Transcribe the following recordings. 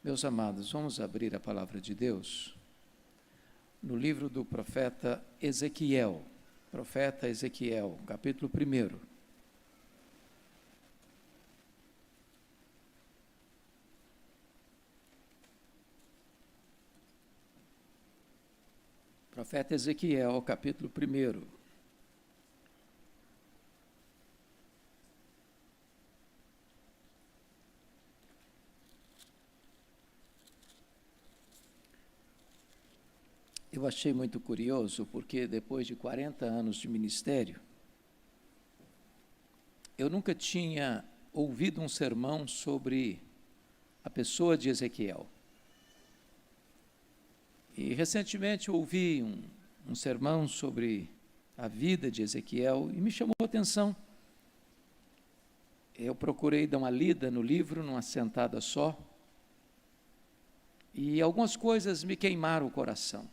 Meus amados, vamos abrir a palavra de Deus no livro do profeta Ezequiel, capítulo 1. Profeta Ezequiel, capítulo 1. Eu achei muito curioso, porque depois de 40 anos de ministério, eu nunca tinha ouvido um sermão sobre a pessoa de Ezequiel. E recentemente eu ouvi um sermão sobre a vida de Ezequiel e me chamou a atenção. Eu procurei dar uma lida no livro, numa sentada só, e algumas coisas me queimaram o coração.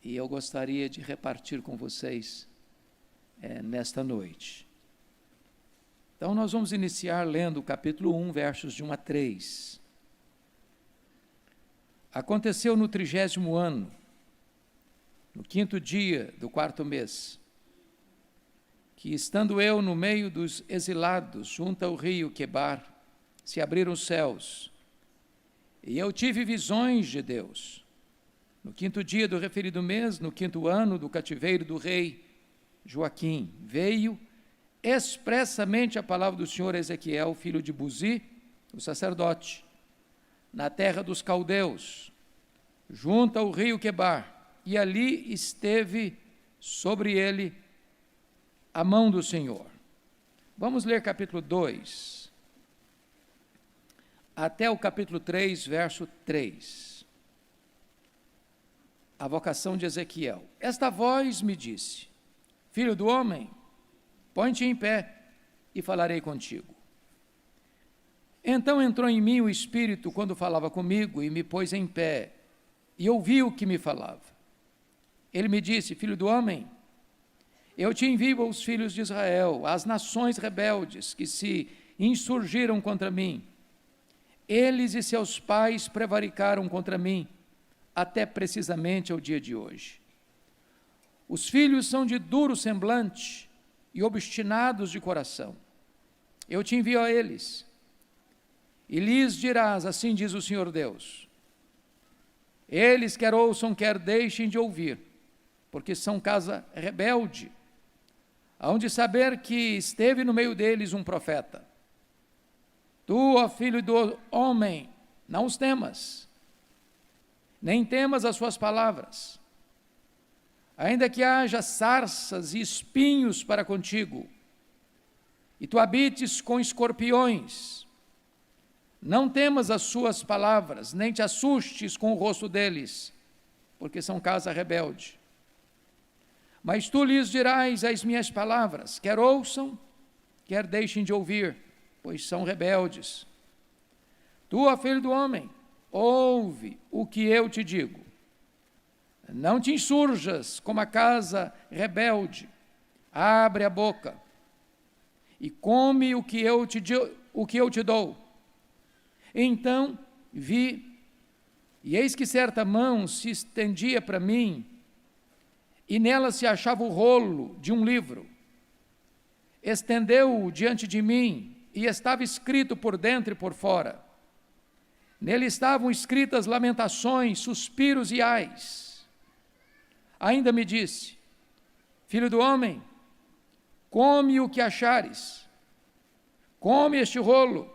E eu gostaria de repartir com vocês nesta noite. Então, nós vamos iniciar lendo o capítulo 1, versos de 1 a 3. Aconteceu no 30º ano, no 5º dia do 4º mês, que, estando eu no meio dos exilados, junto ao rio Quebar, se abriram os céus, e eu tive visões de Deus. No 5º dia do referido mês, no 5º ano do cativeiro do rei Joaquim, veio expressamente a palavra do Senhor a Ezequiel, filho de Buzi, o sacerdote, na terra dos caldeus, junto ao rio Quebar, e ali esteve sobre ele a mão do Senhor. Vamos ler capítulo 2, até o capítulo 3, verso 3. A vocação de Ezequiel. Esta voz me disse: Filho do homem, põe-te em pé e falarei contigo. Então entrou em mim o Espírito quando falava comigo e me pôs em pé e ouvi o que me falava. Ele me disse: Filho do homem, eu te envio aos filhos de Israel, às nações rebeldes que se insurgiram contra mim. Eles e seus pais prevaricaram contra mim, até precisamente ao dia de hoje. Os filhos são de duro semblante e obstinados de coração. Eu te envio a eles, e lhes dirás, assim diz o Senhor Deus: eles quer ouçam, quer deixem de ouvir, porque são casa rebelde, hão de saber que esteve no meio deles um profeta. Tu, ó filho do homem, não os temas, nem temas as suas palavras, ainda que haja sarças e espinhos para contigo, e tu habites com escorpiões, não temas as suas palavras, nem te assustes com o rosto deles, porque são casa rebelde. Mas tu lhes dirás as minhas palavras, quer ouçam, quer deixem de ouvir, pois são rebeldes. Tu, ó filho do homem, ouve o que eu te digo. Não te insurjas como a casa rebelde. Abre a boca e come o que eu te dou. Então vi, e eis que certa mão se estendia para mim, e nela se achava o rolo de um livro. Estendeu-o diante de mim, e estava escrito por dentro e por fora. Nele estavam escritas lamentações, suspiros e ais. Ainda me disse: Filho do homem, come o que achares, come este rolo,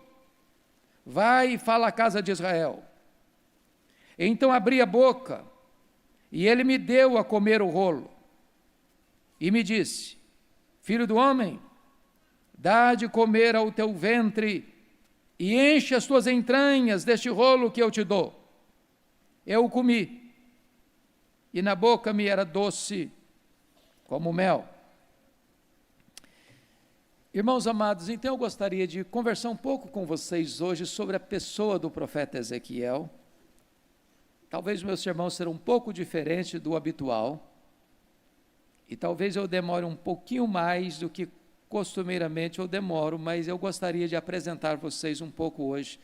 vai e fala à casa de Israel. Então abri a boca, e ele me deu a comer o rolo, e me disse: Filho do homem, dá de comer ao teu ventre, e enche as tuas entranhas deste rolo que eu te dou. Eu o comi, e na boca me era doce como mel. Irmãos amados, então eu gostaria de conversar um pouco com vocês hoje sobre a pessoa do profeta Ezequiel. Talvez o meu sermão será um pouco diferente do habitual, e talvez eu demore um pouquinho mais do que costumeiramente eu demoro, mas eu gostaria de apresentar vocês um pouco hoje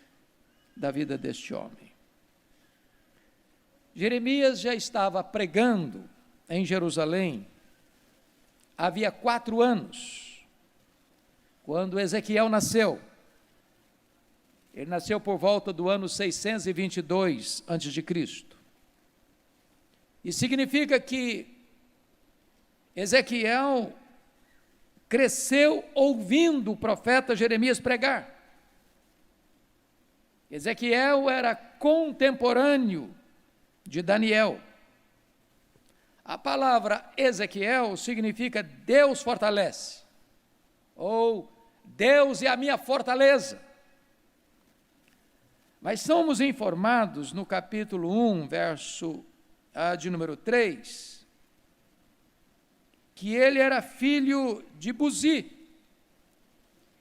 da vida deste homem. Jeremias já estava pregando em Jerusalém havia 4 anos, quando Ezequiel nasceu. Ele nasceu por volta do ano 622 a.C. E significa que Ezequiel cresceu ouvindo o profeta Jeremias pregar. Ezequiel era contemporâneo de Daniel. A palavra Ezequiel significa Deus fortalece, ou Deus é a minha fortaleza. Mas somos informados no capítulo 1, verso de número 3, que ele era filho de Buzi.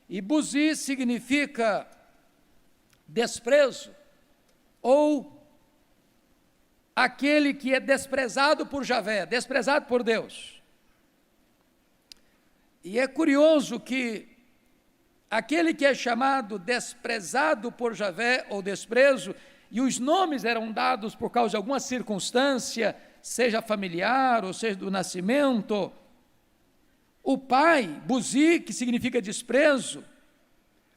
E Buzi significa desprezo, ou aquele que é desprezado por Javé, desprezado por Deus. E é curioso que aquele que é chamado desprezado por Javé, ou desprezo, e os nomes eram dados por causa de alguma circunstância, seja familiar, ou seja do nascimento, o pai, Buzi, que significa desprezo,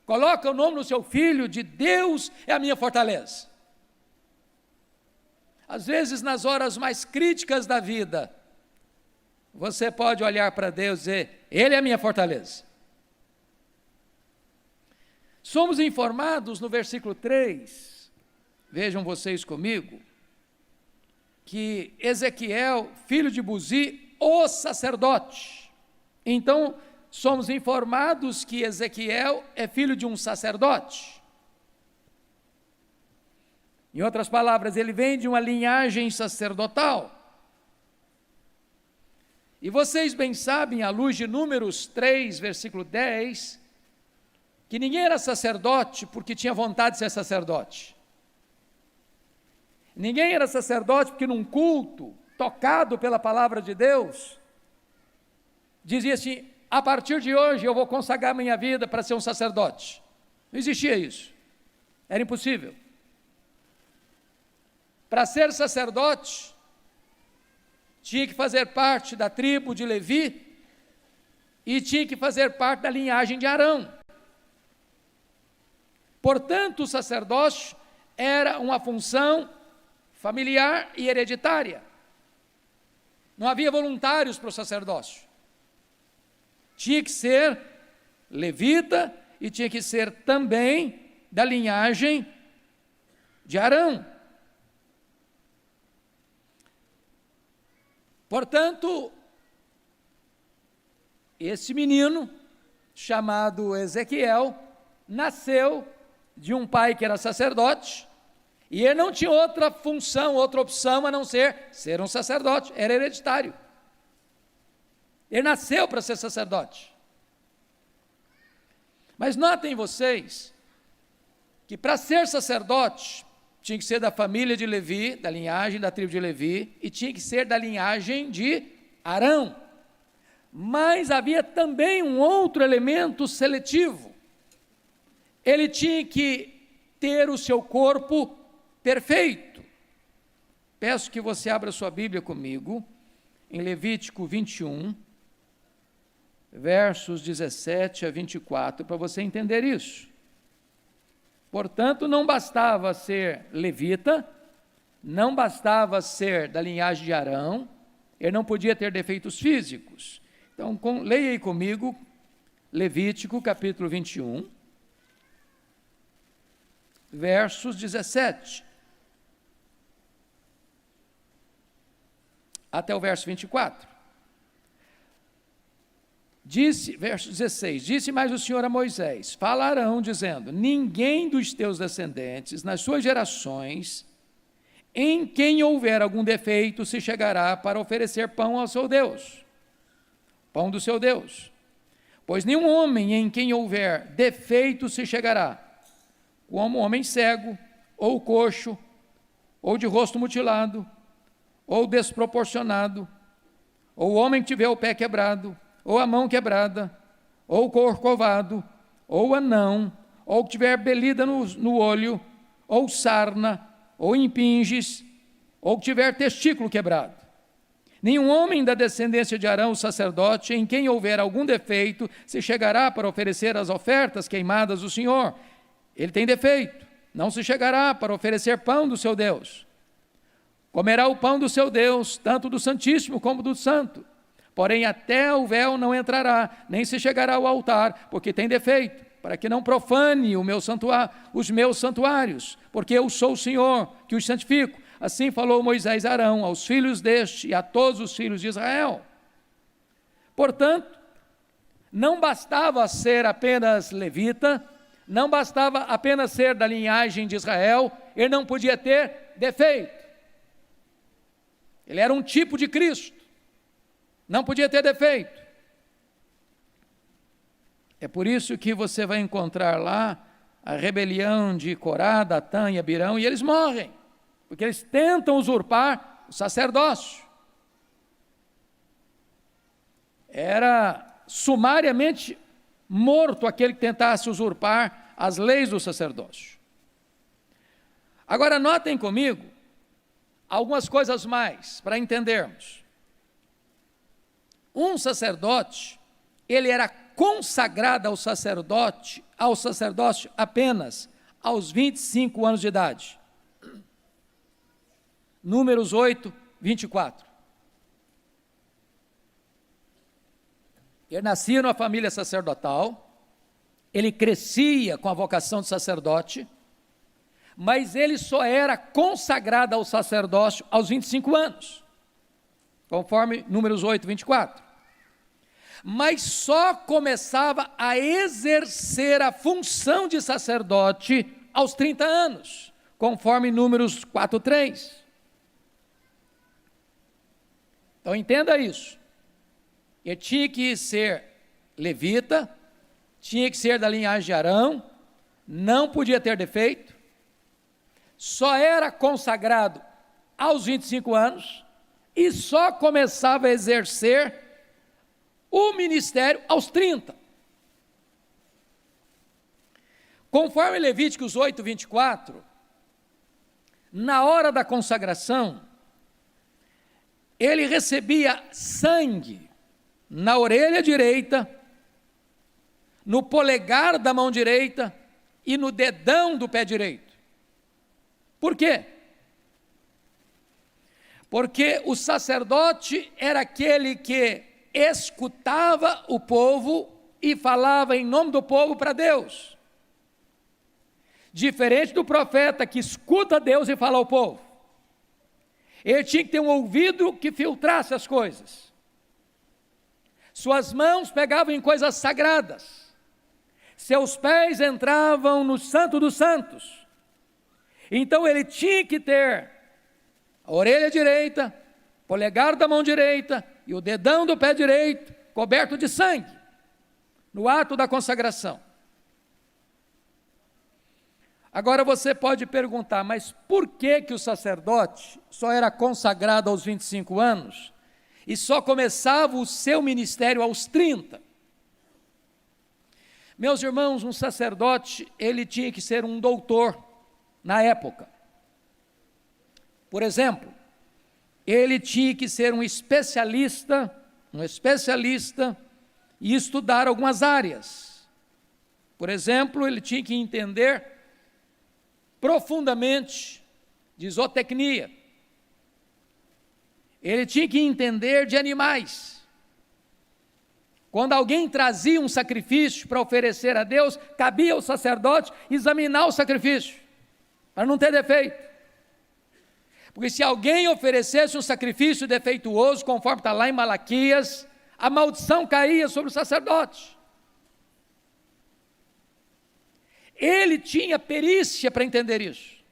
coloca o nome no seu filho de Deus é a minha fortaleza. Às vezes, nas horas mais críticas da vida, você pode olhar para Deus e dizer, Ele é a minha fortaleza. Somos informados no versículo 3, vejam vocês comigo, que Ezequiel, filho de Buzi, o sacerdote. Então, somos informados que Ezequiel é filho de um sacerdote. Em outras palavras, ele vem de uma linhagem sacerdotal. E vocês bem sabem, à luz de Números 3, versículo 10, que ninguém era sacerdote porque tinha vontade de ser sacerdote. Ninguém era sacerdote porque num culto, tocado pela palavra de Deus, dizia assim, a partir de hoje eu vou consagrar minha vida para ser um sacerdote. Não existia isso. Era impossível. Para ser sacerdote, tinha que fazer parte da tribo de Levi e tinha que fazer parte da linhagem de Arão. Portanto, o sacerdócio era uma função familiar e hereditária. Não havia voluntários para o sacerdócio. Tinha que ser levita e tinha que ser também da linhagem de Arão. Portanto, esse menino, chamado Ezequiel, nasceu de um pai que era sacerdote, e ele não tinha outra função, outra opção a não ser um sacerdote, era hereditário. Ele nasceu para ser sacerdote. Mas notem vocês, que para ser sacerdote, tinha que ser da família de Levi, da linhagem da tribo de Levi, e tinha que ser da linhagem de Arão. Mas havia também um outro elemento seletivo. Ele tinha que ter o seu corpo perfeito. Peço que você abra sua Bíblia comigo, em Levítico 21, versos 17 a 24, para você entender isso. Portanto, não bastava ser levita, não bastava ser da linhagem de Arão, ele não podia ter defeitos físicos. Então, leia aí comigo, Levítico capítulo 21, versos 17, até o verso 24. Verso 16, disse mais o Senhor a Moisés, falarão dizendo, ninguém dos teus descendentes, nas suas gerações, em quem houver algum defeito, se chegará para oferecer pão ao seu Deus, pão do seu Deus, pois nenhum homem em quem houver defeito se chegará, como homem cego, ou coxo, ou de rosto mutilado, ou desproporcionado, ou homem que tiver o pé quebrado, ou a mão quebrada, ou corcovado, ou anão, ou que tiver belida no olho, ou sarna, ou impinges, ou que tiver testículo quebrado. Nenhum homem da descendência de Arão, o sacerdote, em quem houver algum defeito, se chegará para oferecer as ofertas queimadas do Senhor. Ele tem defeito, não se chegará para oferecer pão do seu Deus. Comerá o pão do seu Deus, tanto do Santíssimo como do Santo. Porém, até o véu não entrará, nem se chegará ao altar, porque tem defeito, para que não profane os meus santuários, porque eu sou o Senhor, que os santifico. Assim falou Moisés a Arão, aos filhos deste e a todos os filhos de Israel. Portanto, não bastava ser apenas levita, não bastava apenas ser da linhagem de Israel, ele não podia ter defeito. Ele era um tipo de Cristo, não podia ter defeito. É por isso que você vai encontrar lá a rebelião de Corá, Datã e Abirão, e eles morrem, porque eles tentam usurpar o sacerdócio. Era sumariamente morto aquele que tentasse usurpar as leis do sacerdócio. Agora notem comigo algumas coisas mais para entendermos. Um sacerdote, ele era consagrado ao sacerdócio apenas aos 25 anos de idade. Números 8, 24. Ele nascia numa família sacerdotal, ele crescia com a vocação de sacerdote, mas ele só era consagrado ao sacerdócio aos 25 anos, conforme Números 8, 24. Mas só começava a exercer a função de sacerdote aos 30 anos, conforme Números 4, 3. Então entenda isso. Ele tinha que ser levita, tinha que ser da linhagem de Arão, não podia ter defeito, só era consagrado aos 25 anos e só começava a exercer o ministério aos 30. Conforme Levíticos 8, 24, na hora da consagração, ele recebia sangue na orelha direita, no polegar da mão direita e no dedão do pé direito. Por quê? Porque o sacerdote era aquele que escutava o povo e falava em nome do povo para Deus. Diferente do profeta que escuta Deus e fala ao povo. Ele tinha que ter um ouvido que filtrasse as coisas. Suas mãos pegavam em coisas sagradas. Seus pés entravam no Santo dos Santos. Então ele tinha que ter a orelha direita, polegar da mão direita e o dedão do pé direito coberto de sangue, no ato da consagração. Agora você pode perguntar, mas por que o sacerdote só era consagrado aos 25 anos e só começava o seu ministério aos 30? Meus irmãos, um sacerdote, ele tinha que ser um doutor na época. Por exemplo, ele tinha que ser um especialista e estudar algumas áreas. Por exemplo, ele tinha que entender profundamente de zootecnia. Ele tinha que entender de animais. Quando alguém trazia um sacrifício para oferecer a Deus, cabia ao sacerdote examinar o sacrifício, para não ter defeito. Porque se alguém oferecesse um sacrifício defeituoso, conforme está lá em Malaquias, a maldição caía sobre o sacerdote. Ele tinha perícia para entender isso.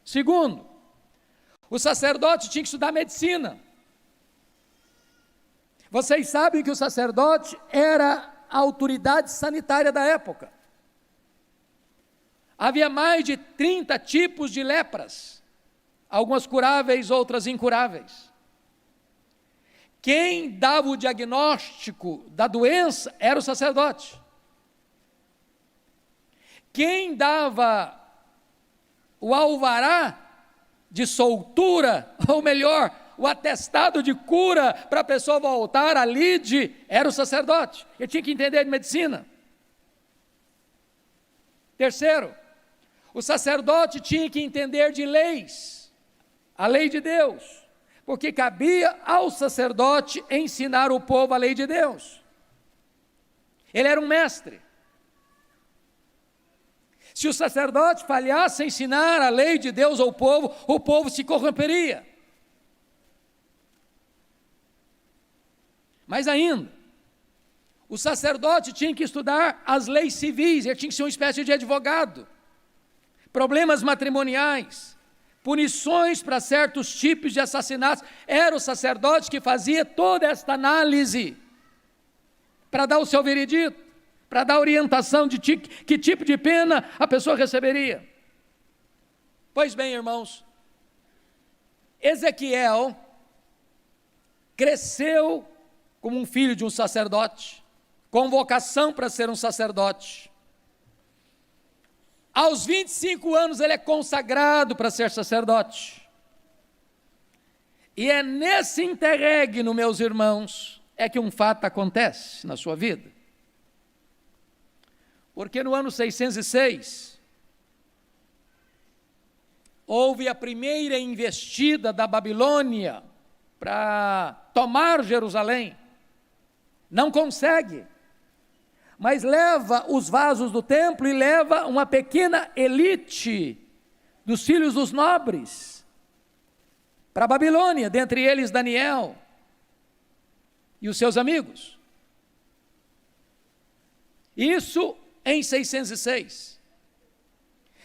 Segundo, o sacerdote tinha que estudar medicina. Vocês sabem que o sacerdote era a autoridade sanitária da época. Havia mais de 30 tipos de lepras, algumas curáveis, outras incuráveis. Quem dava o diagnóstico da doença era o sacerdote. Quem dava o alvará de soltura, ou melhor, o atestado de cura para a pessoa voltar a lide, era o sacerdote. Ele tinha que entender de medicina. Terceiro, o sacerdote tinha que entender de leis, a lei de Deus, porque cabia ao sacerdote ensinar o povo a lei de Deus. Ele era um mestre. Se o sacerdote falhasse em ensinar a lei de Deus ao povo, o povo se corromperia. Mas ainda, o sacerdote tinha que estudar as leis civis, ele tinha que ser uma espécie de advogado. Problemas matrimoniais, punições para certos tipos de assassinatos. Era o sacerdote que fazia toda esta análise para dar o seu veredito, para dar orientação de que tipo de pena a pessoa receberia. Pois bem, irmãos, Ezequiel cresceu como um filho de um sacerdote, com vocação para ser um sacerdote. Aos 25 anos ele é consagrado para ser sacerdote. E é nesse interregno, meus irmãos, é que um fato acontece na sua vida. Porque no ano 606, houve a primeira investida da Babilônia para tomar Jerusalém. Não consegue, mas leva os vasos do templo e leva uma pequena elite dos filhos dos nobres para a Babilônia, dentre eles Daniel e os seus amigos. Isso em 606.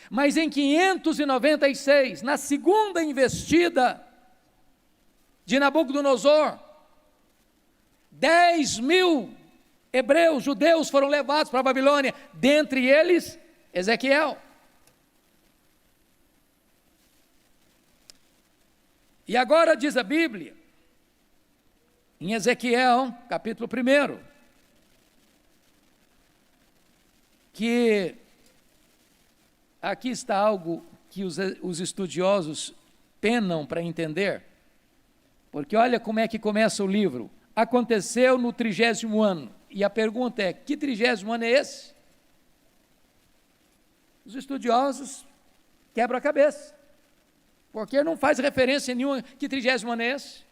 Mas em 596, na segunda investida de Nabucodonosor, 10.000 hebreus, judeus foram levados para a Babilônia, dentre eles Ezequiel. E agora diz a Bíblia, em Ezequiel, capítulo 1, que aqui está algo que os estudiosos penam para entender, porque olha como é que começa o livro. Aconteceu no 30º ano. E a pergunta é, que 30º ano é esse? Os estudiosos quebram a cabeça, porque não faz referência nenhuma, que 30º ano é esse?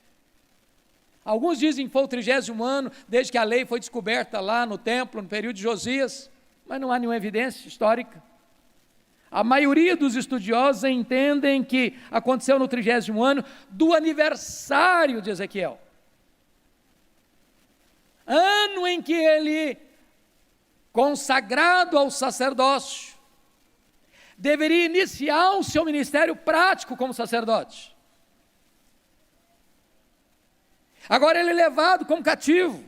Alguns dizem que foi o 30º ano, desde que a lei foi descoberta lá no templo, no período de Josias, mas não há nenhuma evidência histórica. A maioria dos estudiosos entendem que aconteceu no 30º ano do aniversário de Ezequiel. Ano em que ele, consagrado ao sacerdócio, deveria iniciar o seu ministério prático como sacerdote. Agora ele é levado como cativo.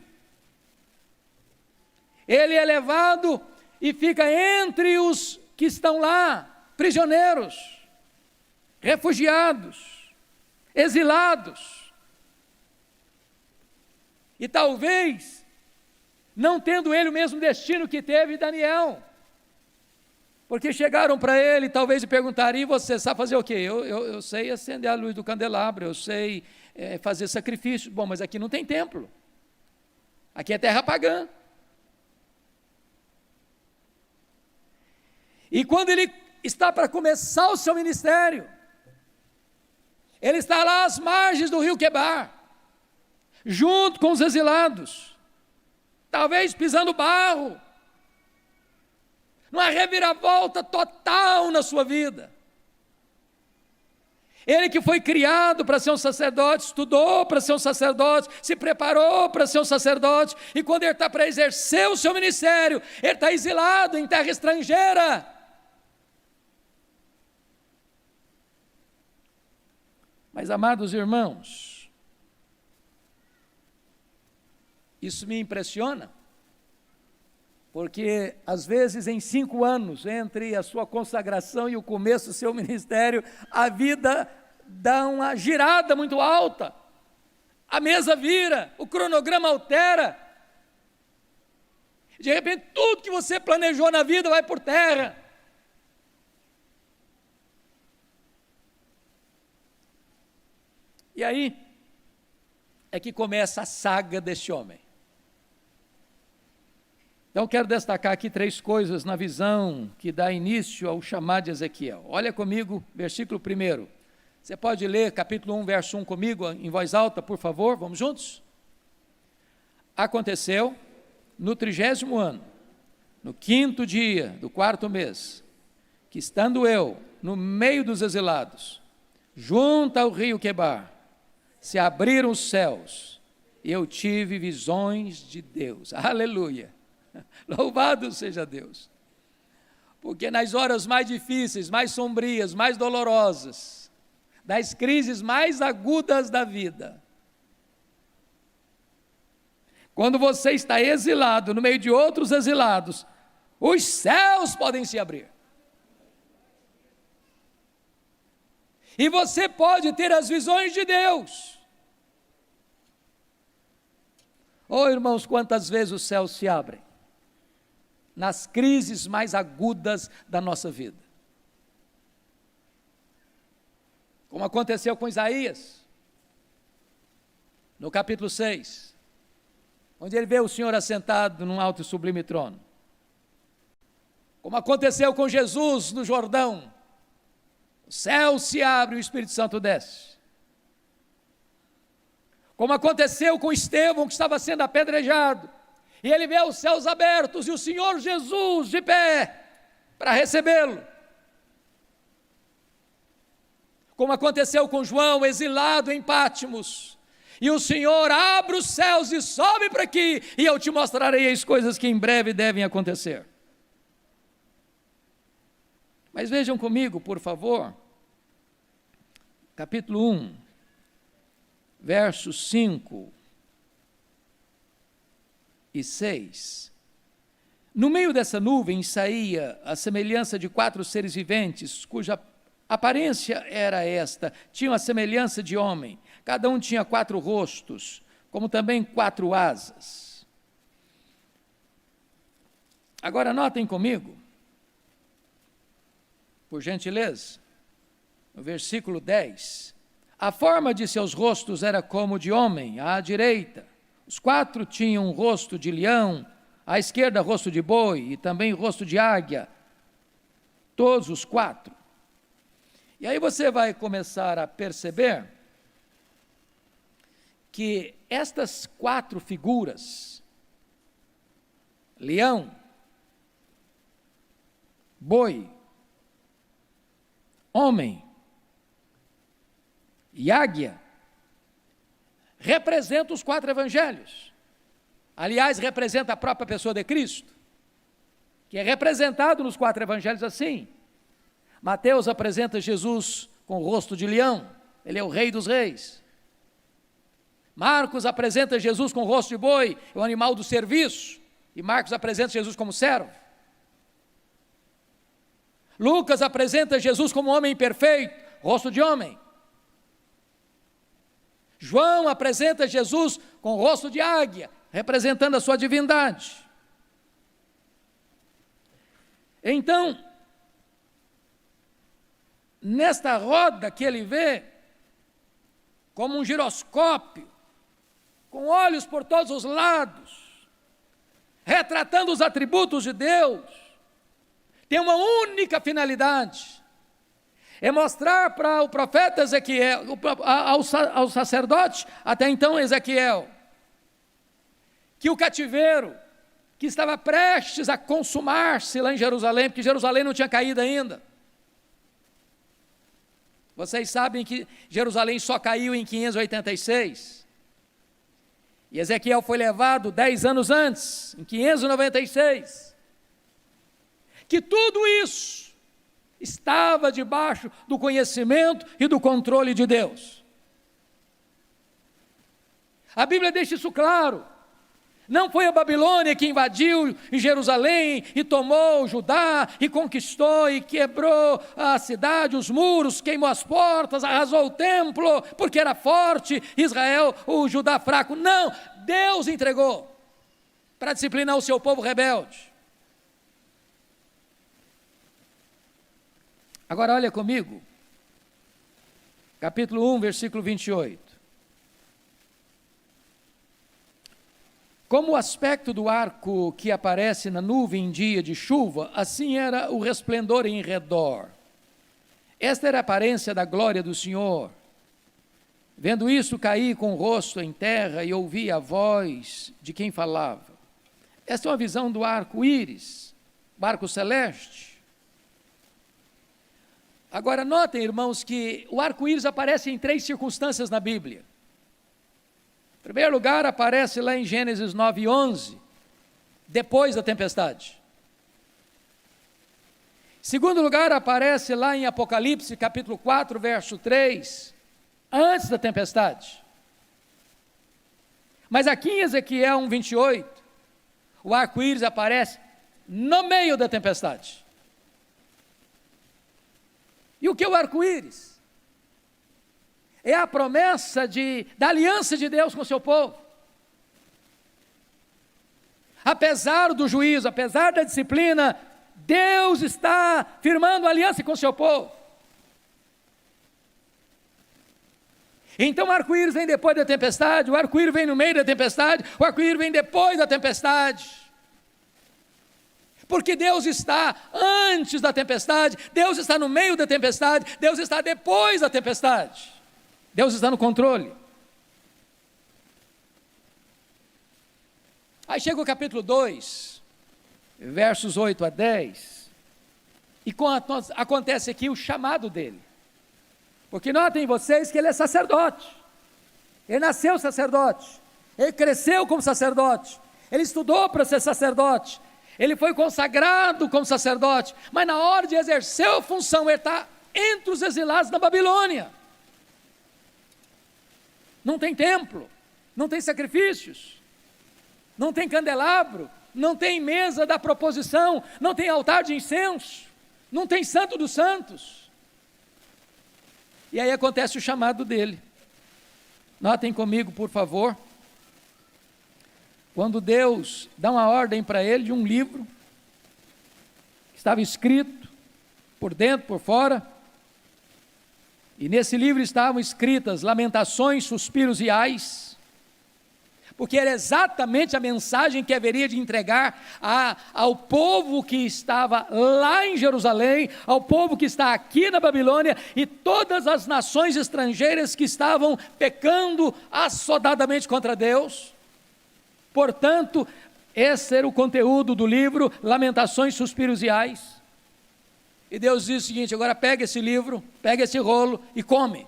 Ele é levado e fica entre os que estão lá, prisioneiros, refugiados, exilados. E talvez, não tendo ele o mesmo destino que teve Daniel, porque chegaram para ele, talvez, e perguntaram, e você sabe fazer o quê? Eu sei acender a luz do candelabro, eu sei fazer sacrifício. Bom, mas aqui não tem templo, aqui é terra pagã. E quando ele está para começar o seu ministério, ele está lá às margens do rio Quebar, junto com os exilados, talvez pisando barro, numa reviravolta total na sua vida. Ele que foi criado para ser um sacerdote, estudou para ser um sacerdote, se preparou para ser um sacerdote, e quando ele está para exercer o seu ministério, ele está exilado em terra estrangeira. Mas, amados irmãos, isso me impressiona, porque às vezes em 5 anos, entre a sua consagração e o começo do seu ministério, a vida dá uma girada muito alta, a mesa vira, o cronograma altera, de repente tudo que você planejou na vida vai por terra. E aí é que começa a saga deste homem. Então, quero destacar aqui 3 coisas na visão que dá início ao chamado de Ezequiel. Olha comigo, versículo 1. Você pode ler capítulo 1, verso 1 comigo, em voz alta, por favor, vamos juntos? Aconteceu no 30º ano, no 5º dia do 4º mês, que estando eu no meio dos exilados, junto ao rio Quebar, se abriram os céus, e eu tive visões de Deus. Aleluia! Louvado seja Deus! Porque nas horas mais difíceis, mais sombrias, mais dolorosas, das crises mais agudas da vida, quando você está exilado no meio de outros exilados, os céus podem se abrir. E você pode ter as visões de Deus. Oh, irmãos, quantas vezes os céus se abrem nas crises mais agudas da nossa vida. Como aconteceu com Isaías, no capítulo 6, onde ele vê o Senhor assentado num alto e sublime trono. Como aconteceu com Jesus no Jordão, o céu se abre e o Espírito Santo desce. Como aconteceu com Estevão, que estava sendo apedrejado, e ele vê os céus abertos e o Senhor Jesus de pé para recebê-lo. Como aconteceu com João, exilado em Pátimos, e o Senhor abre os céus e sobe para aqui, e eu te mostrarei as coisas que em breve devem acontecer. Mas vejam comigo, por favor, capítulo 1, versos 5 e 6. No meio dessa nuvem saía a semelhança de 4 seres viventes, cuja aparência era esta: tinham a semelhança de homem, cada um tinha 4 rostos, como também 4 asas. Agora notem comigo, por gentileza, no versículo 10, a forma de seus rostos era como de homem, à direita. Os 4 tinham um rosto de leão, à esquerda rosto de boi e também rosto de águia, todos os 4. E aí você vai começar a perceber que estas 4 figuras, leão, boi, homem e águia, representam os 4 evangelhos. Aliás, representa a própria pessoa de Cristo, que é representado nos 4 evangelhos assim. Mateus apresenta Jesus com o rosto de leão, ele é o rei dos reis. Marcos apresenta Jesus com o rosto de boi, é o animal do serviço, e Marcos apresenta Jesus como servo. Lucas apresenta Jesus como homem perfeito, rosto de homem. João apresenta Jesus com o rosto de águia, representando a sua divindade. Então, nesta roda que ele vê, como um giroscópio, com olhos por todos os lados, retratando os atributos de Deus, tem uma única finalidade: é mostrar para o profeta Ezequiel, ao sacerdote, até então Ezequiel, que o cativeiro, que estava prestes a consumar-se lá em Jerusalém, porque Jerusalém não tinha caído ainda. Vocês sabem que Jerusalém só caiu em 586. E Ezequiel foi levado 10 anos antes, em 596. Que tudo isso estava debaixo do conhecimento e do controle de Deus. A Bíblia deixa isso claro. Não foi a Babilônia que invadiu Jerusalém e tomou Judá e conquistou e quebrou a cidade, os muros, queimou as portas, arrasou o templo, porque era forte, Israel, o Judá fraco. Não, Deus entregou para disciplinar o seu povo rebelde. Agora olha comigo, capítulo 1, versículo 28. Como o aspecto do arco que aparece na nuvem em dia de chuva, assim era o resplendor em redor. Esta era a aparência da glória do Senhor. Vendo isso, caí com o rosto em terra e ouvi a voz de quem falava. Esta é uma visão do arco-íris, o arco celeste. Agora notem, irmãos, que o arco-íris aparece em 3 circunstâncias na Bíblia. Em primeiro lugar, aparece lá em Gênesis 9:11, depois da tempestade. Em segundo lugar, aparece lá em Apocalipse, capítulo 4, verso 3, antes da tempestade. Mas aqui em Ezequiel 1:28, o arco-íris aparece no meio da tempestade. E o que é o arco-íris? É a promessa da aliança de Deus com o seu povo. Apesar do juízo, apesar da disciplina, Deus está firmando aliança com o seu povo. Então o arco-íris vem depois da tempestade, o arco-íris vem no meio da tempestade, o arco-íris vem depois da tempestade. Porque Deus está antes da tempestade, Deus está no meio da tempestade, Deus está depois da tempestade. Deus está no controle. Aí chega o capítulo 2, versos 8 a 10, e acontece aqui o chamado dele. Porque notem vocês que ele é sacerdote, ele nasceu sacerdote, ele cresceu como sacerdote, ele estudou para ser sacerdote, ele foi consagrado como sacerdote, mas na hora de exercer a função, ele está entre os exilados da Babilônia. Não tem templo, não tem sacrifícios, não tem candelabro, não tem mesa da proposição, não tem altar de incenso, não tem santo dos santos. E aí acontece o chamado dele. Notem comigo, por favor. Quando Deus dá uma ordem para ele de um livro, que estava escrito, por dentro, por fora, e nesse livro estavam escritas lamentações, suspiros e ais, porque era exatamente a mensagem que haveria de entregar ao povo que estava lá em Jerusalém, ao povo que está aqui na Babilônia, e todas as nações estrangeiras que estavam pecando assodadamente contra Deus. Portanto, esse era o conteúdo do livro, Lamentações, Suspiros e Ais. E Deus diz o seguinte: agora pega esse livro, pega esse rolo e come.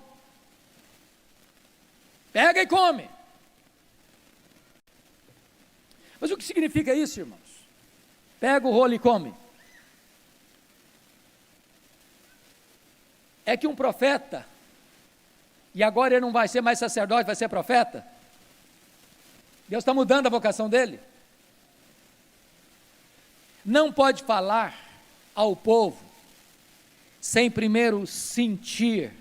Pega e come. Mas o que significa isso, irmãos? Pega o rolo e come. É que um profeta, e agora ele não vai ser mais sacerdote, vai ser profeta. Deus está mudando a vocação dele. Não pode falar ao povo sem primeiro sentir,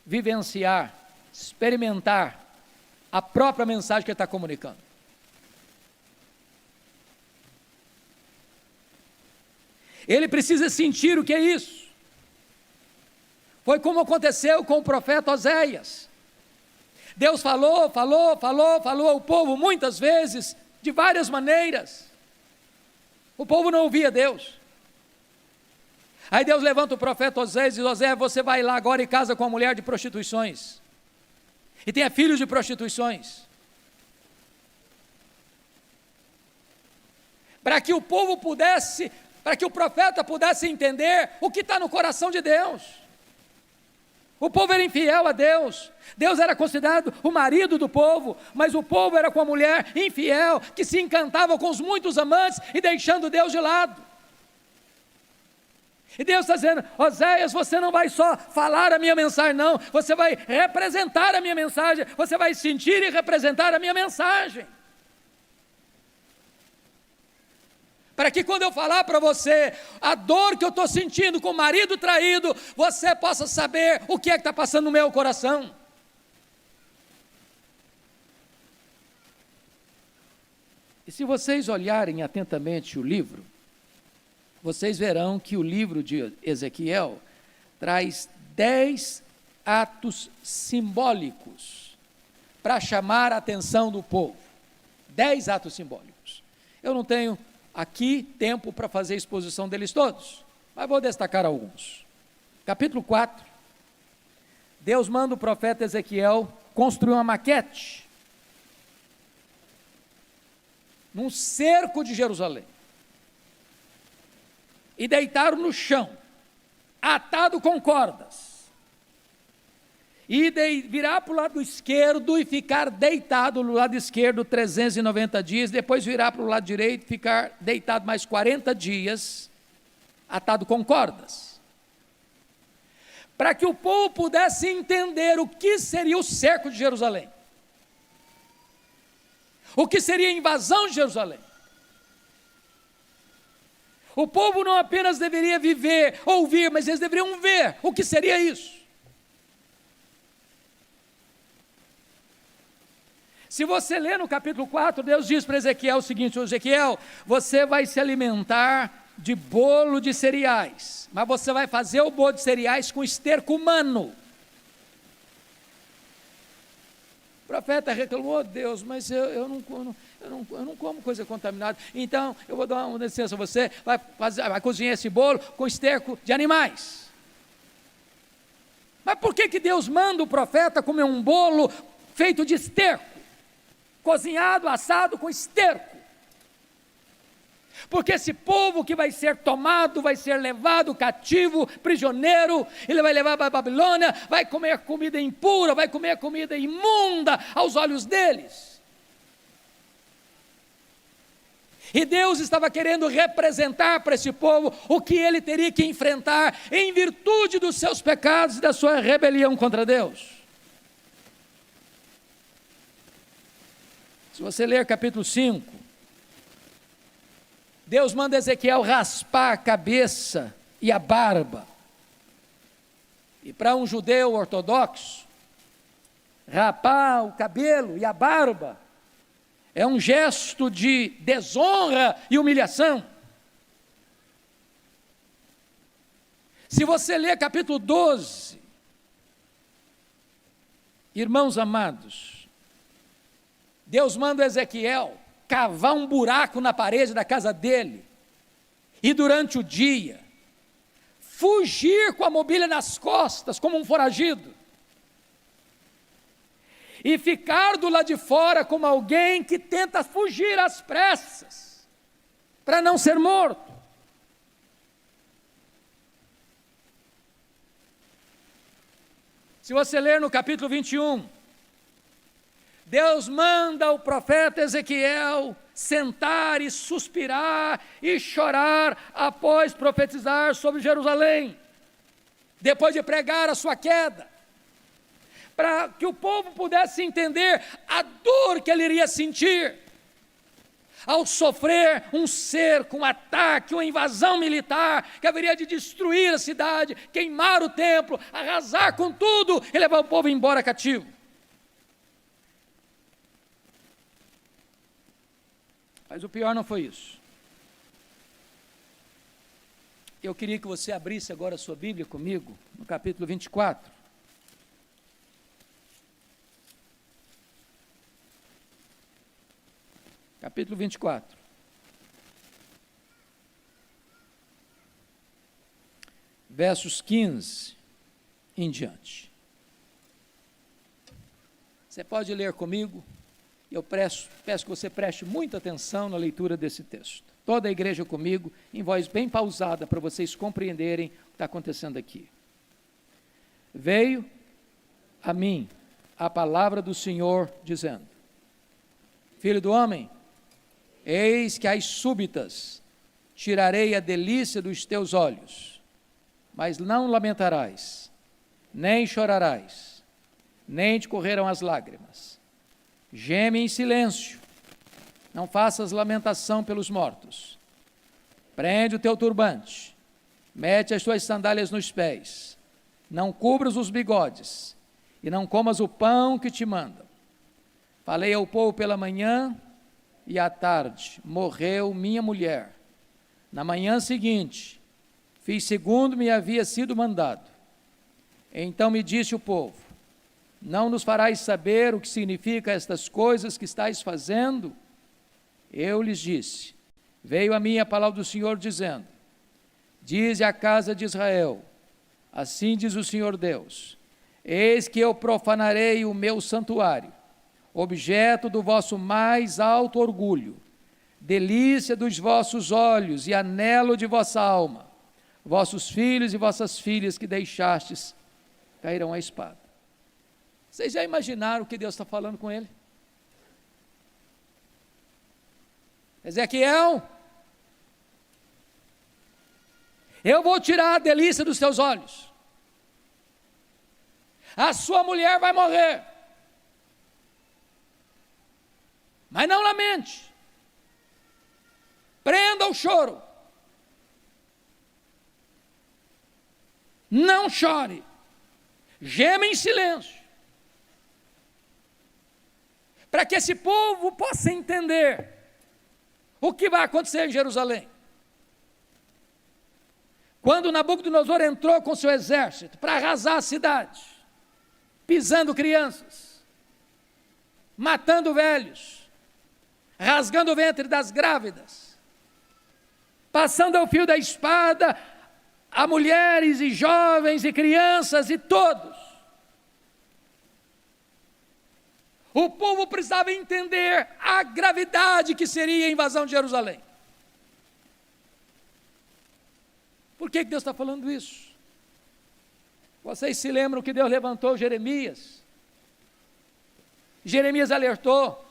vivenciar, experimentar a própria mensagem que ele está comunicando. Ele precisa sentir o que é isso. Foi como aconteceu com o profeta Oséias. Deus falou ao povo muitas vezes, de várias maneiras. O povo não ouvia Deus. Aí Deus levanta o profeta Oséias e diz: Oséias, você vai lá agora e casa com uma mulher de prostituições, e tenha filhos de prostituições, para que o povo pudesse, para que o profeta pudesse entender o que está no coração de Deus. O povo era infiel a Deus, Deus era considerado o marido do povo, mas o povo era com a mulher infiel, que se encantava com os muitos amantes e deixando Deus de lado. E Deus está dizendo: Oséias, você não vai só falar a minha mensagem, não, você vai representar a minha mensagem, você vai sentir e representar a minha mensagem. Para que quando eu falar para você a dor que eu estou sentindo com o marido traído, você possa saber o que é que está passando no meu coração. E se vocês olharem atentamente o livro, vocês verão que o livro de Ezequiel traz 10 atos simbólicos para chamar a atenção do povo. 10 atos simbólicos. Eu não tenho aqui tempo para fazer a exposição deles todos, mas vou destacar alguns. Capítulo 4, Deus manda o profeta Ezequiel construir uma maquete num cerco de Jerusalém e deitar no chão, atado com cordas, e virar para o lado esquerdo e ficar deitado no lado esquerdo 390 dias, depois virar para o lado direito e ficar deitado mais 40 dias, atado com cordas, para que o povo pudesse entender o que seria o cerco de Jerusalém, o que seria a invasão de Jerusalém. O povo não apenas deveria viver, ouvir, mas eles deveriam ver o que seria isso. Se você ler no capítulo 4, Deus diz para Ezequiel o seguinte: Ezequiel, você vai se alimentar de bolo de cereais, mas você vai fazer o bolo de cereais com esterco humano. O profeta reclamou: Deus, mas eu não como coisa contaminada, então eu vou dar uma licença a você, vai cozinhar esse bolo com esterco de animais. Mas por que Deus manda o profeta comer um bolo feito de esterco? Cozinhado, assado com esterco. Porque esse povo que vai ser tomado, vai ser levado cativo, prisioneiro, ele vai levar para a Babilônia, vai comer comida impura, vai comer comida imunda aos olhos deles. E Deus estava querendo representar para esse povo o que ele teria que enfrentar em virtude dos seus pecados e da sua rebelião contra Deus. Se você ler capítulo 5, Deus manda Ezequiel raspar a cabeça e a barba. E para um judeu ortodoxo, rapar o cabelo e a barba é um gesto de desonra e humilhação. Se você ler capítulo 12, irmãos amados, Deus manda Ezequiel cavar um buraco na parede da casa dele, e durante o dia, fugir com a mobília nas costas, como um foragido, e ficar do lado de fora como alguém que tenta fugir às pressas, para não ser morto. Se você ler no capítulo 21, Deus manda o profeta Ezequiel sentar e suspirar e chorar após profetizar sobre Jerusalém, depois de pregar a sua queda, para que o povo pudesse entender a dor que ele iria sentir ao sofrer um cerco, um ataque, uma invasão militar que haveria de destruir a cidade, queimar o templo, arrasar com tudo e levar o povo embora cativo. Mas o pior não foi isso. Eu queria que você abrisse agora a sua Bíblia comigo, no capítulo 24. Capítulo 24. Versos 15 em diante. Você pode ler comigo? Eu peço que você preste muita atenção na leitura desse texto. Toda a igreja comigo, em voz bem pausada, para vocês compreenderem o que está acontecendo aqui. Veio a mim a palavra do Senhor, dizendo: Filho do homem, eis que às súbitas tirarei a delícia dos teus olhos, mas não lamentarás, nem chorarás, nem te correrão as lágrimas. Geme em silêncio, não faças lamentação pelos mortos. Prende o teu turbante, mete as tuas sandálias nos pés, não cubras os bigodes, e não comas o pão que te mandam. Falei ao povo pela manhã, e à tarde morreu minha mulher. Na manhã seguinte, fiz segundo me havia sido mandado. Então me disse o povo: não nos farás saber o que significa estas coisas que estáis fazendo? eu lhes disse: veio a mim a palavra do Senhor dizendo: dize à casa de Israel, assim diz o Senhor Deus: eis que eu profanarei o meu santuário, objeto do vosso mais alto orgulho, delícia dos vossos olhos e anelo de vossa alma. Vossos filhos e vossas filhas que deixastes cairão à espada. Vocês já imaginaram o que Deus está falando com ele? Ezequiel, eu vou tirar a delícia dos seus olhos. A sua mulher vai morrer. Mas não lamente. Prenda o choro. Não chore. Geme em silêncio. Para que esse povo possa entender o que vai acontecer em Jerusalém. Quando Nabucodonosor entrou com seu exército para arrasar a cidade, pisando crianças, matando velhos, rasgando o ventre das grávidas, passando ao fio da espada a mulheres e jovens e crianças e todos. O povo precisava entender a gravidade que seria a invasão de Jerusalém. Por que Deus está falando isso? Vocês se lembram que Deus levantou Jeremias? Jeremias alertou,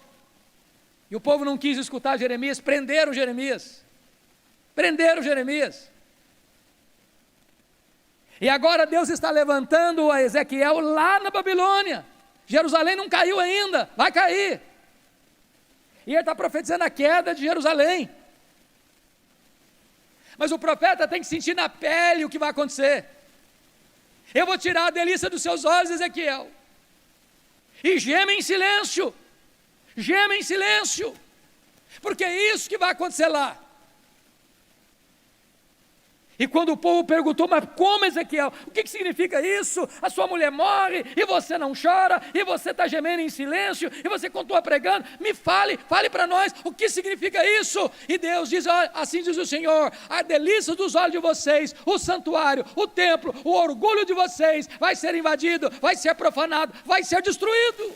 e o povo não quis escutar Jeremias, prenderam Jeremias. Prenderam Jeremias. E agora Deus está levantando a Ezequiel lá na Babilônia. Jerusalém não caiu ainda, vai cair. E ele está profetizando a queda de Jerusalém. Mas o profeta tem que sentir na pele o que vai acontecer. Eu vou tirar a delícia dos seus olhos, Ezequiel. E geme em silêncio. Geme em silêncio. Porque é isso que vai acontecer lá. E quando o povo perguntou, mas como, Ezequiel? O que significa isso? A sua mulher morre e você não chora, e você está gemendo em silêncio, e você continua pregando. Me fale para nós o que significa isso. E Deus diz, assim diz o Senhor: a delícia dos olhos de vocês, o santuário, o templo, o orgulho de vocês vai ser invadido, vai ser profanado, vai ser destruído.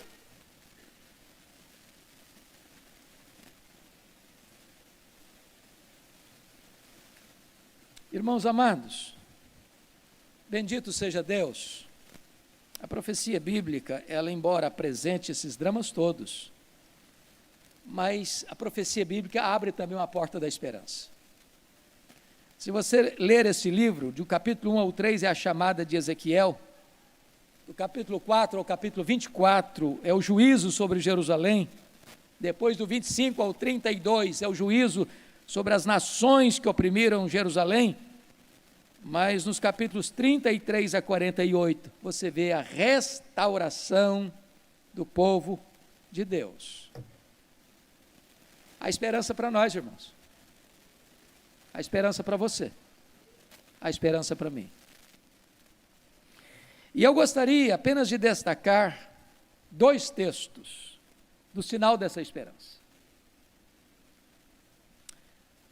Irmãos amados, bendito seja Deus. A profecia bíblica, ela embora apresente esses dramas todos, mas a profecia bíblica abre também uma porta da esperança. Se você ler esse livro, do capítulo 1 ao 3 é a chamada de Ezequiel, do capítulo 4 ao capítulo 24 é o juízo sobre Jerusalém, depois do 25 ao 32 é o juízo sobre as nações que oprimiram Jerusalém, mas nos capítulos 33 a 48, você vê a restauração do povo de Deus. A esperança para nós, irmãos. A esperança para você. A esperança para mim. E eu gostaria apenas de destacar 2 textos do sinal dessa esperança.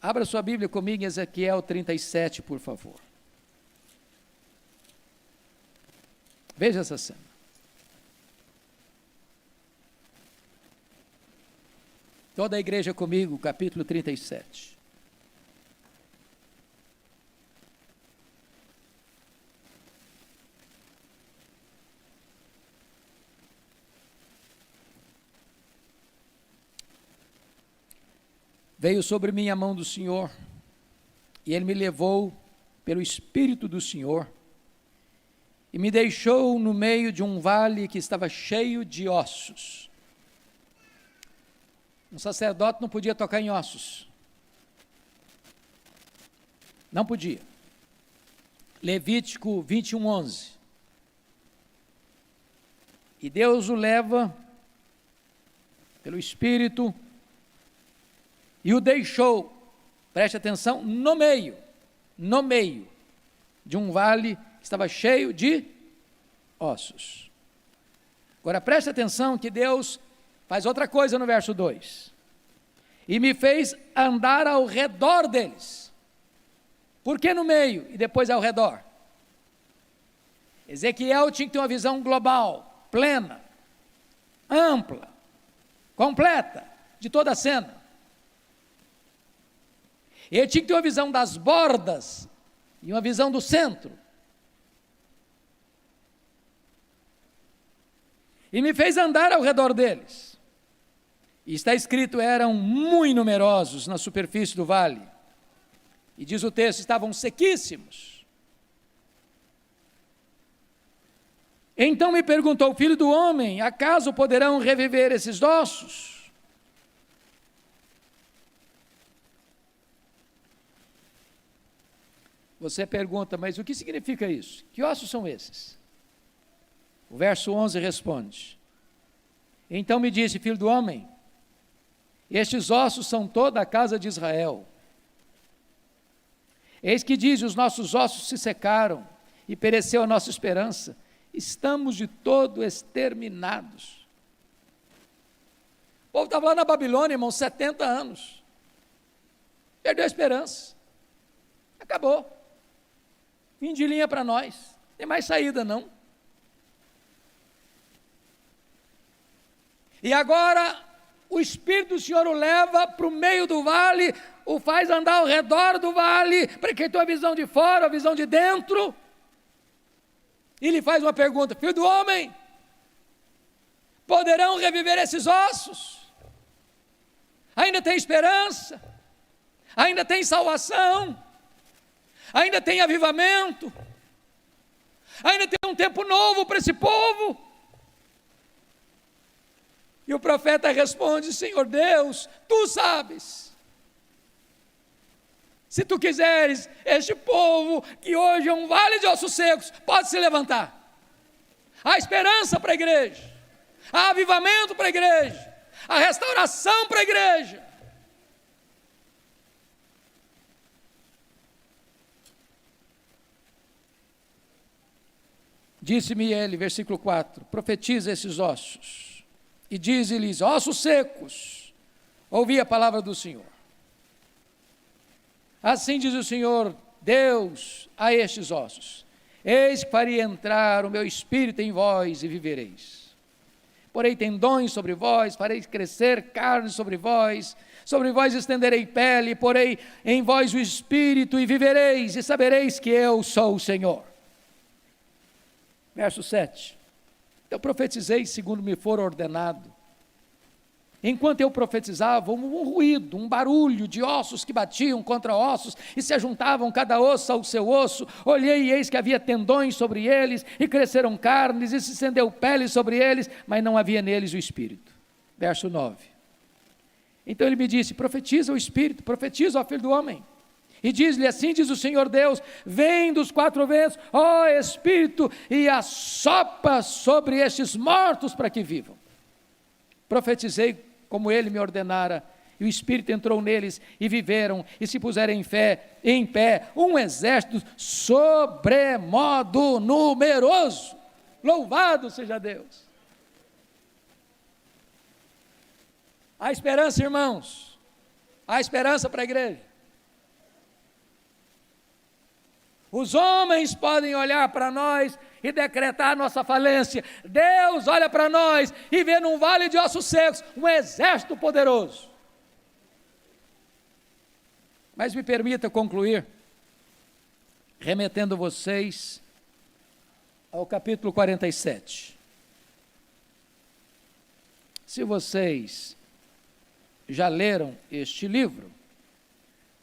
Abra sua Bíblia comigo em Ezequiel 37, por favor. Veja essa cena. Toda a igreja comigo, capítulo 37. Veio sobre mim a mão do Senhor, e Ele me levou pelo Espírito do Senhor, e me deixou no meio de um vale que estava cheio de ossos. Um sacerdote não podia tocar em ossos. Não podia. Levítico 21:11. E Deus o leva pelo Espírito e o deixou, preste atenção, no meio de um vale que estava cheio de ossos. Agora preste atenção que Deus faz outra coisa no verso 2. e me fez andar ao redor deles. Por que no meio e depois ao redor? Ezequiel tinha que ter uma visão global, plena, ampla, completa, de toda a cena. Ele tinha que ter uma visão das bordas e uma visão do centro. E me fez andar ao redor deles. E está escrito, eram muito numerosos na superfície do vale. E diz o texto, estavam sequíssimos. Então me perguntou, filho do homem, acaso poderão reviver esses ossos? Você pergunta, mas o que significa isso? Que ossos são esses? O verso 11 responde, então me disse, filho do homem, estes ossos são toda a casa de Israel. Eis que diz, os nossos ossos se secaram e pereceu a nossa esperança. Estamos de todo exterminados. O povo estava lá na Babilônia, irmão, 70 anos. Perdeu a esperança. Acabou. Fim de linha para nós. Não tem mais saída, não. E agora, o Espírito do Senhor o leva para o meio do vale, o faz andar ao redor do vale, para que ele tenha a visão de fora, a visão de dentro. E lhe faz uma pergunta, filho do homem, poderão reviver esses ossos? Ainda tem esperança? Ainda tem salvação? Ainda tem avivamento? Ainda tem um tempo novo para esse povo? E o profeta responde, Senhor Deus, tu sabes. Se tu quiseres, este povo, que hoje é um vale de ossos secos, pode se levantar. Há esperança para a igreja, há avivamento para a igreja, há restauração para a igreja. Disse-me ele, versículo 4, profetiza esses ossos, e dize-lhes, ossos secos, ouvi a palavra do Senhor. Assim diz o Senhor, Deus, a estes ossos, eis que farei entrar o meu espírito em vós e vivereis. Porei tendões sobre vós, farei crescer carne sobre vós estenderei pele, porei em vós o espírito e vivereis, e sabereis que eu sou o Senhor. Verso 7. Eu profetizei segundo me for ordenado. Enquanto eu profetizava, um ruído, um barulho de ossos que batiam contra ossos e se ajuntavam cada osso ao seu osso. Olhei e eis que havia tendões sobre eles e cresceram carnes e se estendeu pele sobre eles, mas não havia neles o Espírito. Verso 9. Então ele me disse, profetiza o Espírito, profetiza, ó filho do homem. E diz-lhe, assim diz o Senhor Deus, vem dos quatro ventos, ó Espírito, e assopra sobre estes mortos para que vivam. Profetizei como ele me ordenara, e o Espírito entrou neles, e viveram, e se puseram em pé, um exército sobremodo numeroso. Louvado seja Deus. Há esperança, irmãos, há esperança para a igreja. Os homens podem olhar para nós e decretar nossa falência. Deus olha para nós e vê num vale de ossos secos um exército poderoso. Mas me permita concluir, remetendo vocês ao capítulo 47. Se vocês já leram este livro,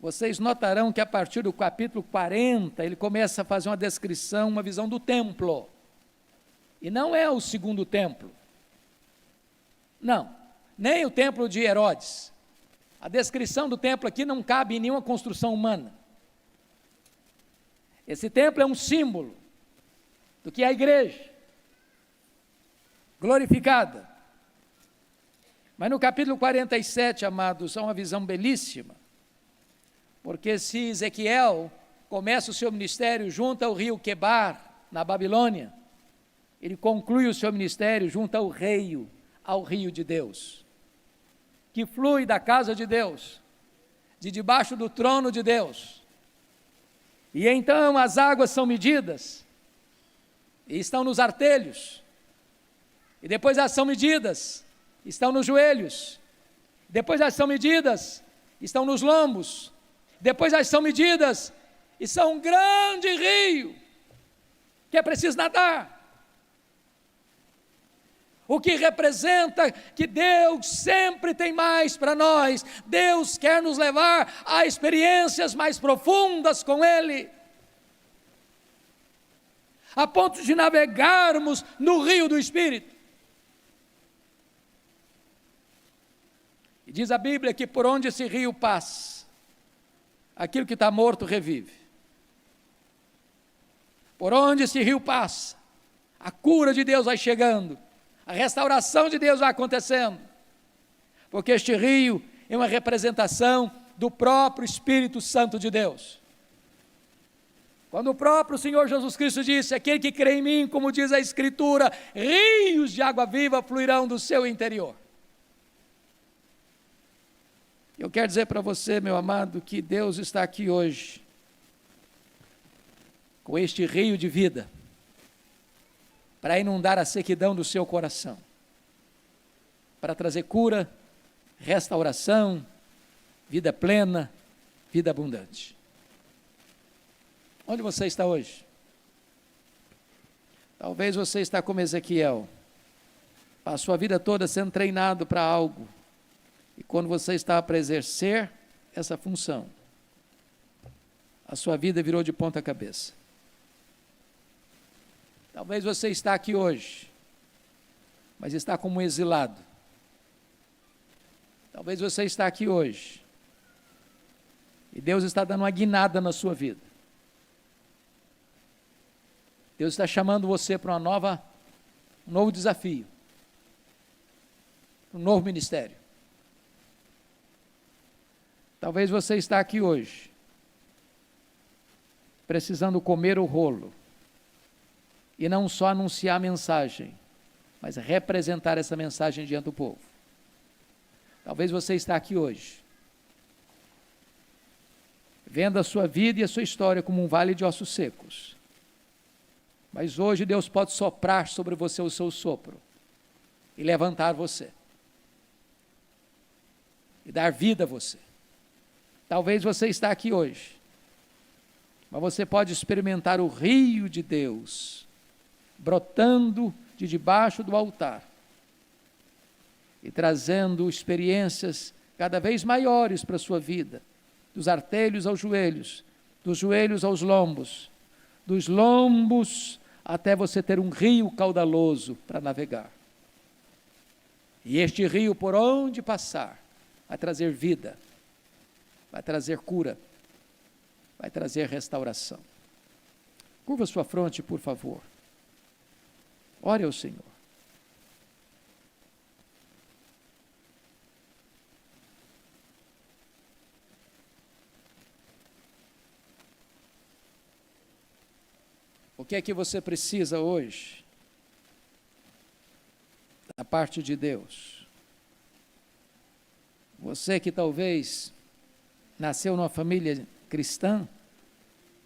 vocês notarão que a partir do capítulo 40, ele começa a fazer uma descrição, uma visão do templo. E não é o segundo templo. Não, nem o templo de Herodes. A descrição do templo aqui não cabe em nenhuma construção humana. Esse templo é um símbolo do que é a igreja, glorificada. Mas no capítulo 47, amados, há uma visão belíssima. Porque se Ezequiel começa o seu ministério junto ao rio Quebar, na Babilônia, ele conclui o seu ministério junto ao rio de Deus. que flui da casa de Deus, de debaixo do trono de Deus. E então as águas são medidas, e estão nos artelhos, e depois elas são medidas, estão nos joelhos, depois elas são medidas, estão nos lombos, depois elas são medidas, e são um grande rio, que é preciso nadar. O que representa que Deus sempre tem mais para nós. Deus quer nos levar a experiências mais profundas com Ele, a ponto de navegarmos no rio do Espírito. E diz a Bíblia que por onde esse rio passa, aquilo que está morto revive. Por onde esse rio passa, a cura de Deus vai chegando, a restauração de Deus vai acontecendo, porque este rio é uma representação do próprio Espírito Santo de Deus. Quando o próprio Senhor Jesus Cristo disse: aquele que crê em mim, como diz a Escritura, rios de água viva fluirão do seu interior. Eu quero dizer para você, meu amado, que Deus está aqui hoje, com este rio de vida, para inundar a sequidão do seu coração, para trazer cura, restauração, vida plena, vida abundante. Onde você está hoje? Talvez você está como Ezequiel, passou a vida toda sendo treinado para algo, e quando você está para exercer essa função, a sua vida virou de ponta cabeça. Talvez você está aqui hoje, mas está como um exilado. Talvez você está aqui hoje, e Deus está dando uma guinada na sua vida. Deus está chamando você para um novo desafio, um novo ministério. Talvez você está aqui hoje, precisando comer o rolo, e não só anunciar a mensagem, mas representar essa mensagem diante do povo. Talvez você está aqui hoje, vendo a sua vida e a sua história como um vale de ossos secos. Mas hoje Deus pode soprar sobre você o seu sopro e levantar você e dar vida a você. Talvez você está aqui hoje, mas você pode experimentar o rio de Deus brotando de debaixo do altar e trazendo experiências cada vez maiores para a sua vida, dos artelhos aos joelhos, dos joelhos aos lombos, dos lombos até você ter um rio caudaloso para navegar. E este rio, por onde passar, vai trazer vida, vai trazer cura, vai trazer restauração. Curva sua fronte, por favor. Ore ao Senhor. O que é que você precisa hoje da parte de Deus? Você que talvez nasceu numa família cristã,